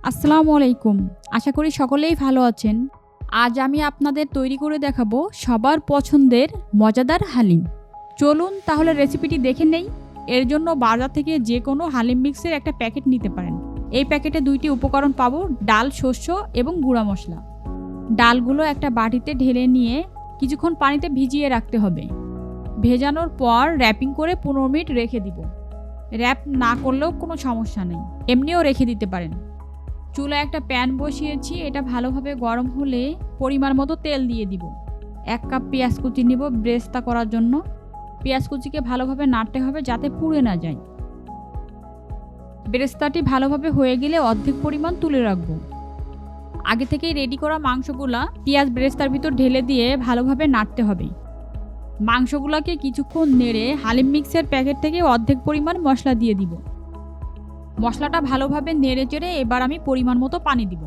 আসসালামু আলাইকুম। আশা করি সকলেই ভালো আছেন। আজ আমি আপনাদের তৈরি করে দেখাবো সবার পছন্দের মজাদার হালিম। চলুন তাহলে রেসিপিটি দেখে নেই। এর জন্য বাজার থেকে যে কোনো হালিম মিক্সের একটা প্যাকেট নিতে পারেন। এই প্যাকেটে 2টি উপকরণ পাবো, ডাল, শস্য এবং গুঁড়া মশলা। ডালগুলো একটা বাটিতে ঢেলে নিয়ে কিছুক্ষণ পানিতে ভিজিয়ে রাখতে হবে। ভেজানোর পর র্যাপিং করে 15 মিনিট রেখে দিব। র্যাপ না করলেও কোনো সমস্যা নেই, এমনিও রেখে দিতে পারেন। চুলায় একটা প্যান বসিয়েছি, এটা ভালোভাবে গরম হলে পরিমাণ মতো তেল দিয়ে দিব। 1 কাপ পেঁয়াজ কুচি নিব ব্রেস্তা করার জন্য। পেঁয়াজ কুচিকে ভালোভাবে নাড়তে হবে যাতে পুড়ে না যায়। ব্রেস্তাটি ভালোভাবে হয়ে গেলে অর্ধেক পরিমাণ তুলে রাখবো। আগে থেকেই রেডি করা মাংসগুলা পেঁয়াজ ব্রেস্তার ভিতর ঢেলে দিয়ে ভালোভাবে নাড়তে হবে। মাংসগুলোকে কিছুক্ষণ নেড়ে হালিম মিক্সের প্যাকেট থেকে অর্ধেক পরিমাণ মশলা দিয়ে দিব। মশলাটা ভালোভাবে নেড়ে চেড়ে এবার আমি পরিমাণ মতো পানি দিব।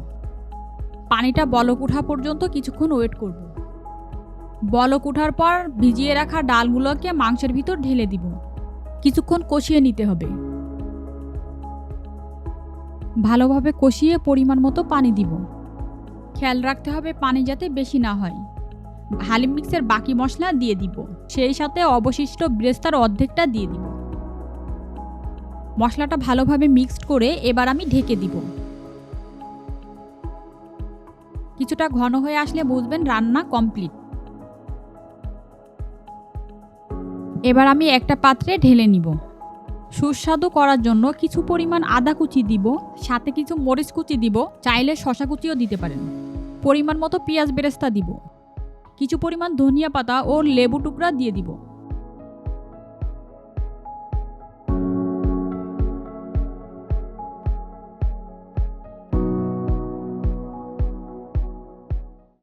পানিটা বলক ওঠা পর্যন্ত কিছুক্ষণ ওয়েট করব। বলক ওঠার পর ভিজিয়ে রাখা ডালগুলোকে মাংসের ভিতর ঢেলে দিব। কিছুক্ষণ কষিয়ে নিতে হবে। ভালোভাবে কষিয়ে পরিমাণ মতো পানি দিব। খেয়াল রাখতে হবে পানি যাতে বেশি না হয়। হালিম মিক্সের বাকি মশলা দিয়ে দিব, সেই সাথে অবশিষ্ট ব্রেস্তার অর্ধেকটা দিয়ে দিব। মশলাটা ভালোভাবে মিক্সড করে এবার আমি ঢেকে দিব। কিছুটা ঘন হয়ে আসলে বুঝবেন রান্না কমপ্লিট। এবার আমি একটা পাত্রে ঢেলে নিব। সুস্বাদু করার জন্য কিছু পরিমাণ আদা কুচি দিব, সাথে কিছু মরিচ কুচি দিব, চাইলে শসা কুচিও দিতে পারেন। পরিমাণ মতো পেঁয়াজ বেরেস্তা দিব। কিছু পরিমাণ ধনিয়া পাতা ও লেবু টুকরা দিয়ে দিব।